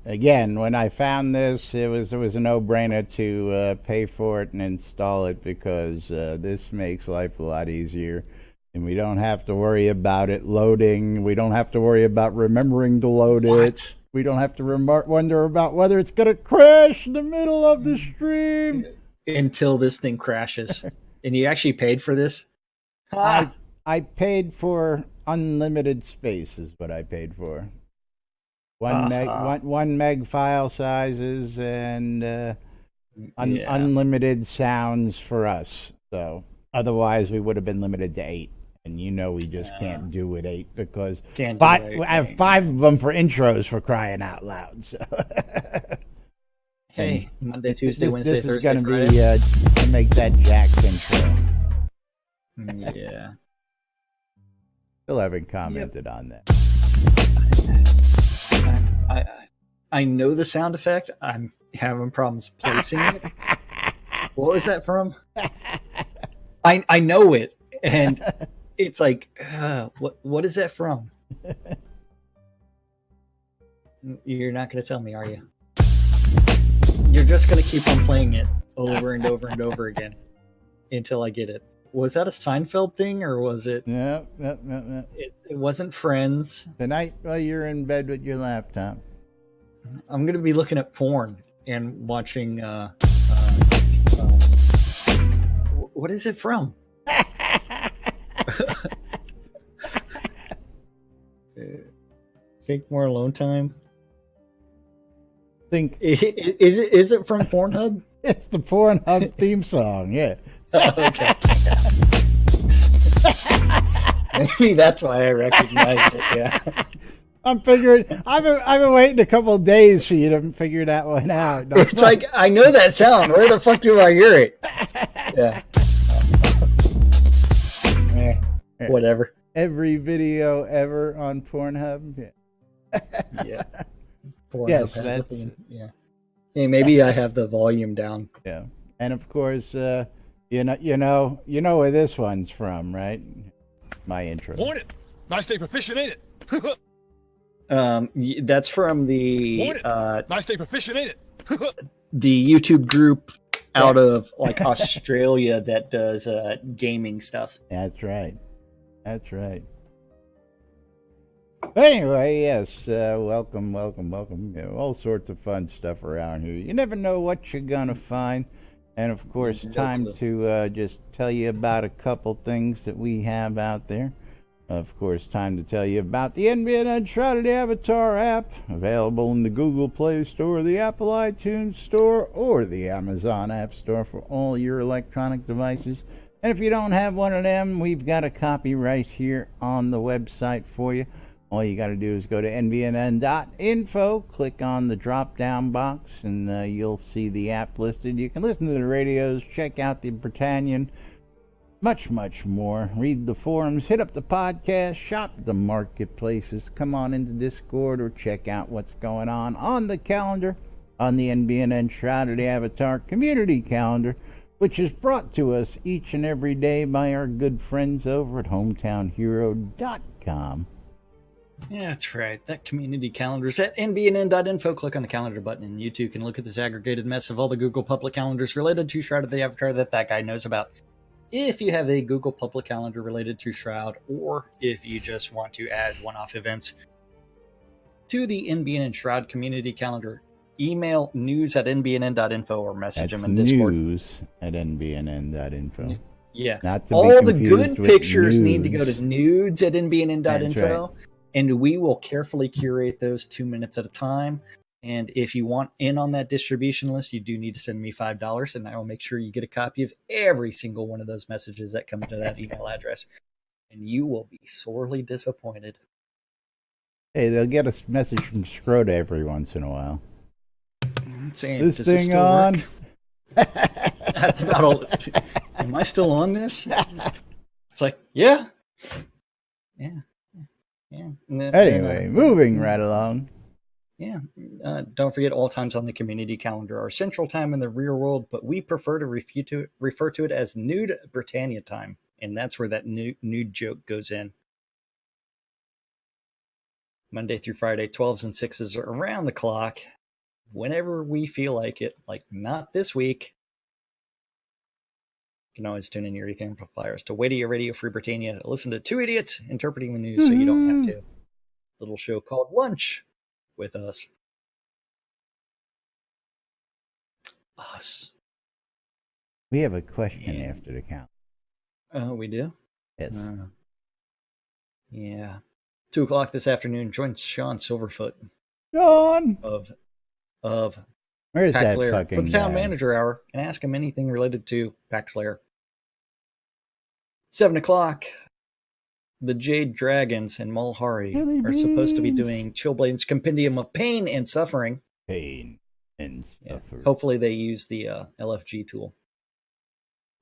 Again, when I found this, it was a no-brainer to pay for it and install it because this makes life a lot easier, and we don't have to worry about it loading. We don't have to worry about remembering to load it. We don't have to wonder about whether it's gonna crash in the middle of the stream until this thing crashes. And you actually paid for this? I paid for unlimited space is what I paid for. One meg file sizes and unlimited sounds for us. So otherwise we would have been limited to 8, and we just can't do with 8 because I have 5 of them for intros for crying out loud. So hey, Monday, Tuesday, Wednesday, this Thursday, is going Friday. to be to make that Jack's intro. Yeah. Still haven't commented on that. I know the sound effect. I'm having problems placing it. What was that from? I know it, and it's like, what is that from? You're not going to tell me, are you? You're just going to keep on playing it over and over and over again until I get it. Was that a Seinfeld thing, or was it? Yeah. It wasn't Friends. Tonight while you're in bed with your laptop. I'm going to be looking at porn and watching. What is it from? Think more alone time. Is it from Pornhub? It's the Pornhub theme song. Yeah. Okay. Maybe that's why I recognized it. Yeah. I'm figuring. I've been waiting a couple of days for you to figure that one out. It's like I know that sound. Where the fuck do I hear it? Yeah. Whatever. Every video ever on Pornhub. Yeah. Yes, has a theme. Yeah. Hey, maybe I have the volume down. Yeah. And of course, you know where this one's from, right? My intro. Morning. Nice day for fishing, ain't it? That's from the Morning. Nice day for fishing, ain't it? the YouTube group out of like Australia that does gaming stuff. That's right. That's right. Anyway, yes, welcome. You know, all sorts of fun stuff around here. You never know what you're gonna find. And of course, time to just tell you about a couple things that we have out there. Of course, time to tell you about the NBNN Shroud Avatar app, available in the Google Play Store, the Apple iTunes Store, or the Amazon App Store for all your electronic devices. And if you don't have one of them, we've got a copy right here on the website for you. All you got to do is go to nbnn.info, click on the drop-down box, and you'll see the app listed. You can listen to the radios, check out the Britannian, much more. Read the forums, hit up the podcast, shop the marketplaces, come on into Discord, or check out what's going on the calendar, on the NBNN Shrouded Avatar community calendar, which is brought to us each and every day by our good friends over at hometownhero.com. Yeah, that's right. That community calendar is at nbnn.info. Click on the calendar button, and you too can look at this aggregated mess of all the Google public calendars related to Shroud of the Avatar that guy knows about. If you have a Google public calendar related to Shroud, or if you just want to add one-off events to the NBNN Shroud community calendar, email news@nbnn.info or message them in Discord. news@nbnn.info. Yeah. Not to all be the good confused with pictures need to nudes. go to nudes@nbnn.info. Right. And we will carefully curate those 2 minutes at a time. And if you want in on that distribution list, you do need to send me $5, and I will make sure you get a copy of every single one of those messages that come to that email address. And you will be sorely disappointed. Hey, they'll get a message from Shroud every once in a while. Saying, This does this thing still on? work? That's about all. Am I still on this? It's like, yeah. And Anyway, moving right along. Yeah. Don't forget all times on the community calendar are Central Time in the real world, but we prefer to refer to it as Nude Britannia Time. And that's where that nude joke goes in. Monday through Friday, 12s and 6s are around the clock, whenever we feel like it. Like, not this week. You can always tune in your ether amplifiers to Radio Free Britannia. Listen to two idiots interpreting the news so you don't have to. Little show called Lunch with us. We have a question after the count. Oh, we do? Yes. Yeah. 2 o'clock this afternoon, join Sean Silverfoot Sean! of Where's Pax that Lair fucking for the Town guy? Manager Hour and ask him anything related to Pax Lair. 7 o'clock, the Jade Dragons and Mulhari are supposed to be doing Chillblade's Compendium of Pain and Suffering. Pain and Yeah. Suffering. Hopefully they use the LFG tool.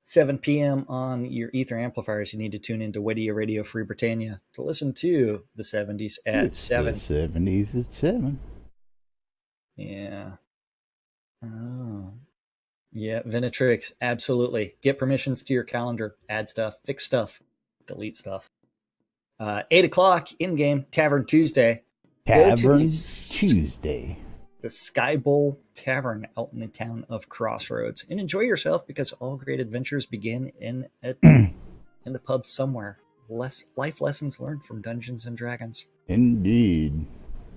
7 p.m. on your ether amplifiers. You need to tune into Radio Free Britannia to listen to the 70s at It's 7. The 70s at 7. Yeah. Oh. Yeah, Venetrix, absolutely. Get permissions to your calendar. Add stuff, fix stuff, delete stuff. 8 o'clock, in-game, Tavern Tuesday. Tavern Tuesday. The Sky Bowl Tavern out in the town of Crossroads. And enjoy yourself, because all great adventures begin in the pub somewhere. Life lessons learned from Dungeons and Dragons. Indeed.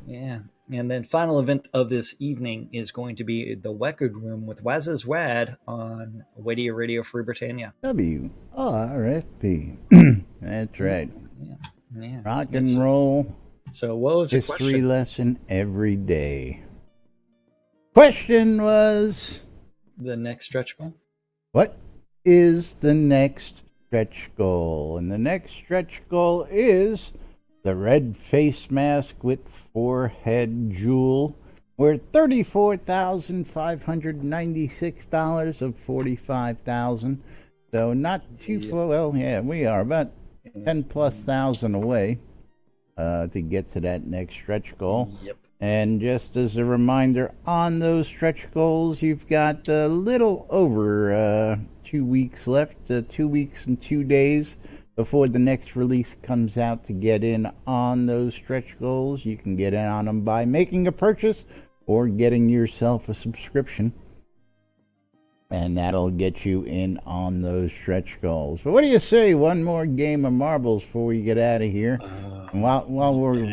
Yeah. And then final event of this evening is going to be the Weckard Room with Waz's Wad on Radio Free Britannia. WRFP. That's right. Yeah. Rock and roll. So what was the History question? lesson every day. Question was, The next stretch goal? what is the next stretch goal? And the next stretch goal is the red face mask with forehead jewel. We're at $34,596 of $45,000. So not too far. Well, yeah, we are about 10 plus thousand away to get to that next stretch goal. Yep. And just as a reminder, on those stretch goals, you've got a little over 2 weeks left, 2 weeks and 2 days before the next release comes out to get in on those stretch goals. You can get in on them by making a purchase or getting yourself a subscription. And that'll get you in on those stretch goals. But what do you say? One more game of marbles before we get out of here. And while we're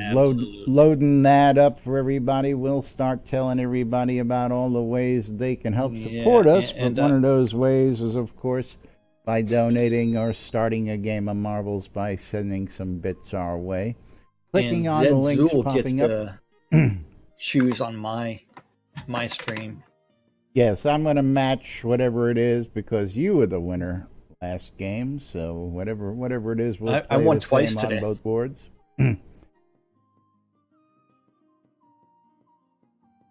loading that up for everybody, we'll start telling everybody about all the ways they can help support us. But one of those ways is, of course, by donating or starting a game of marbles by sending some bits our way. Clicking on the links popping up. Choose on my stream. Yes, I'm going to match whatever it is because you were the winner last game. So whatever it is, we'll play I won the twice same today on both boards.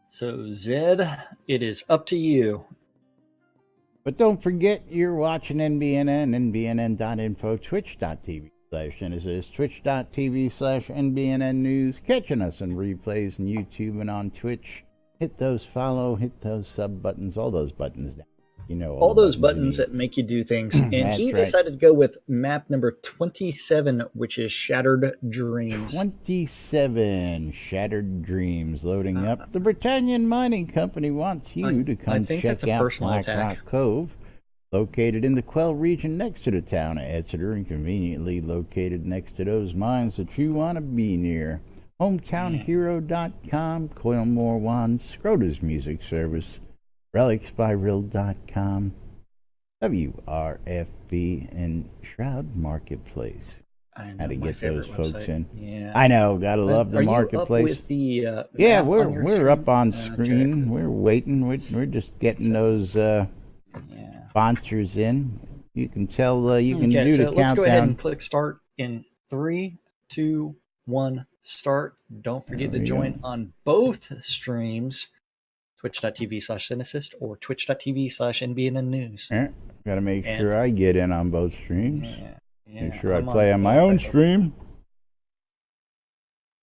So Zed, it is up to you. But don't forget, you're watching NBNN, NBNN.info, Twitch.tv/Genesis, Twitch.tv/NBNN News, catching us in replays on YouTube and on Twitch. Hit those follow, hit those sub buttons, all those buttons down. You know, all those buttons that make you do things. And he decided to go with map number 27, which is Shattered Dreams. 27 Shattered Dreams loading up. The Britannian Mining Company wants you to come check out Black Rock Cove, located in the Quell region next to the town of Exeter and conveniently located next to those mines that you want to be near. HometownHero.com, Coilmore Wands, Scrota's Music Service, RelicsByRill.com, WRFB, and Shroud Marketplace. How to get those folks in. Yeah. I know, gotta love the marketplace. You up with the, yeah, we're up on screen. Okay. We're waiting. We're just getting those sponsors in. You can tell you can do the countdown. Let's go ahead and click start in 3, 2, 1. Start. Don't forget to join on both streams, twitch.tv/Cinesist or twitch.tv/NBNN News. Gotta make sure I get in on both streams. Make sure I play on my own stream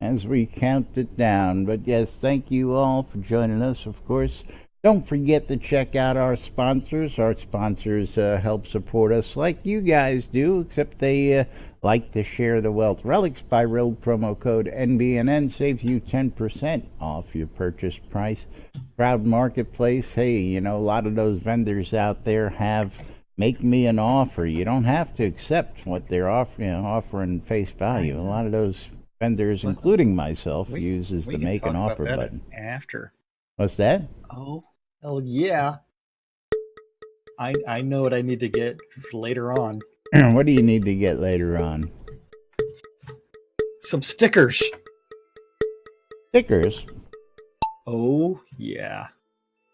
as we count it down. But yes, thank you all for joining us, of course. Don't forget to check out our sponsors. Our sponsors help support us like you guys do, except they like to share the wealth. Relics by Rill promo code NBNN saves you 10% off your purchase price. Shroud Marketplace, hey, you know, a lot of those vendors out there have make me an offer. You don't have to accept what they're offering face value. A lot of those vendors, including myself, uses the make an offer button. After. What's that? Oh, hell yeah. I know what I need to get later on. What do you need to get later on? Some stickers. Stickers? Oh, yeah.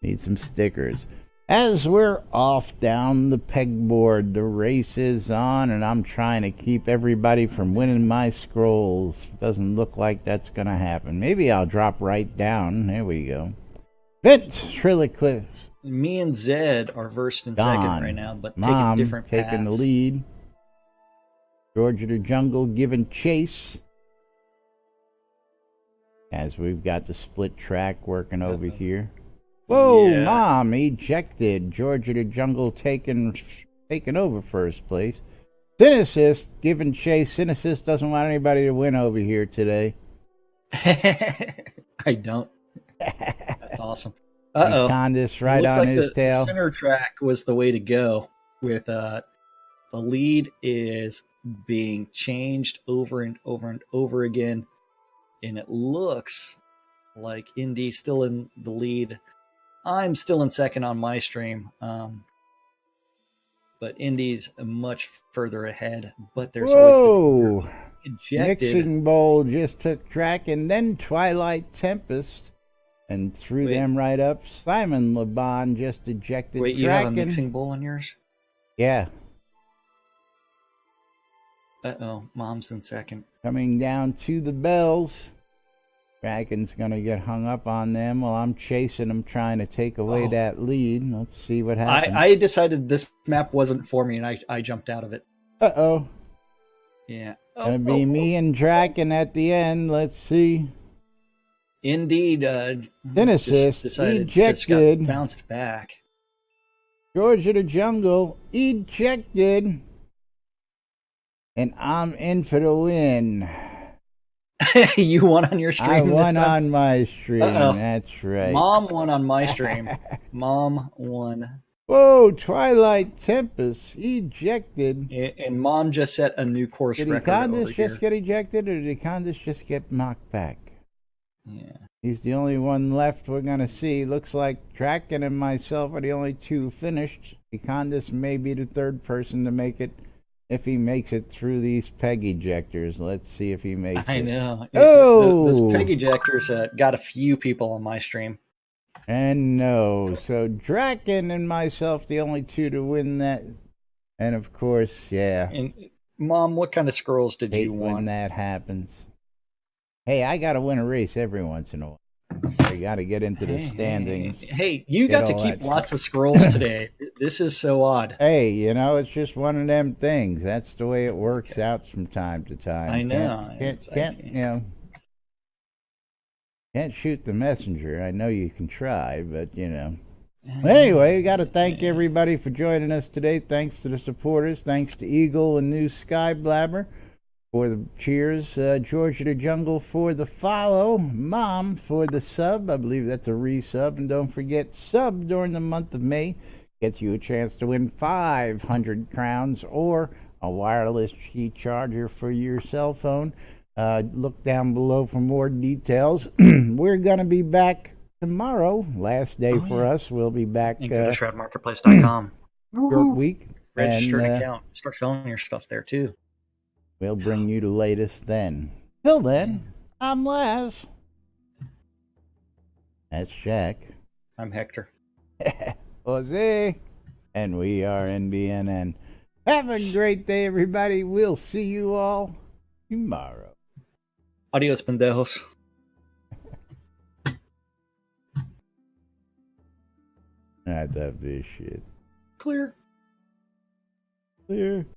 Need some stickers. As we're off down the pegboard, the race is on, and I'm trying to keep everybody from winning my scrolls. Doesn't look like that's going to happen. Maybe I'll drop right down. There we go. Ventriloquist. Me and Zed are versed in second right now, but taking different paths. Taking the lead. Georgia the Jungle giving chase. As we've got the split track working over here. Whoa, yeah. Mom ejected. Georgia the Jungle taking over first place. Cinesist giving chase. Cinesist doesn't want anybody to win over here today. I don't. That's awesome. Uh-oh. Condis right on his tail. The center track was the way to go. With the lead is being changed over and over and over again. And it looks like Indy's still in the lead. I'm still in second on my stream. But Indy's much further ahead. But there's always the ejected. Mixing Bowl just took track, and then Twilight Tempest. And threw them right up. Simon LeBon just ejected. Wait, you have a mixing bowl on yours? Yeah. Uh-oh, Mom's in second. Coming down to the bells. Dragon's going to get hung up on them while I'm chasing them, trying to take away that lead. Let's see what happens. I decided this map wasn't for me, and I jumped out of it. Uh-oh. Yeah. Gonna be me and Draken at the end. Let's see. Indeed. Genesis Just ejected. got bounced back. Georgia the Jungle ejected. And I'm in for the win. You won on your stream. I won this time? on my stream. Uh-oh. That's right. Mom won on my stream. Mom won. Whoa, Twilight Tempest ejected. And Mom just set a new course Did record over Econdas here. just get ejected, or did Econdas just get knocked back? Yeah. He's the only one left we're going to see. Looks like Draken and myself are the only two finished. Econdas may be the third person to make it if he makes it through these peg ejectors. Let's see if he makes it. I know. Oh! Those peg ejectors got a few people on my stream. And no. So Draken and myself, the only two to win that. And of course, yeah. And Mom, what kind of scrolls did Hate you when want? that happens. Hey, I got to win a race every once in a while. I got to get into the standings. Hey, you Get got to all keep that lots of scrolls today. This is so odd. Hey, you know, it's just one of them things. That's the way it works out from time to time. I know. Can't shoot the messenger. I know you can try, but you know. Anyway, we got to thank everybody for joining us today. Thanks to the supporters. Thanks to Eagle and New Sky Blabber for the cheers. Georgia the Jungle for the follow. Mom for the sub. I believe that's a resub. And don't forget, sub during the month of May gets you a chance to win 500 crowns or a wireless key charger for your cell phone. Look down below for more details. We're going to be back tomorrow. Last day for us. We'll be back. And go to shroudmarketplace.com. Short week. Register and, an account. Start selling your stuff there, too. We'll bring you the latest then. Till then, I'm Laz. That's Jack. I'm Hector. Jose. And we are NBNN. Have a great day, everybody. We'll see you all tomorrow. Adios, pendejos. I love this shit. Clear. Clear.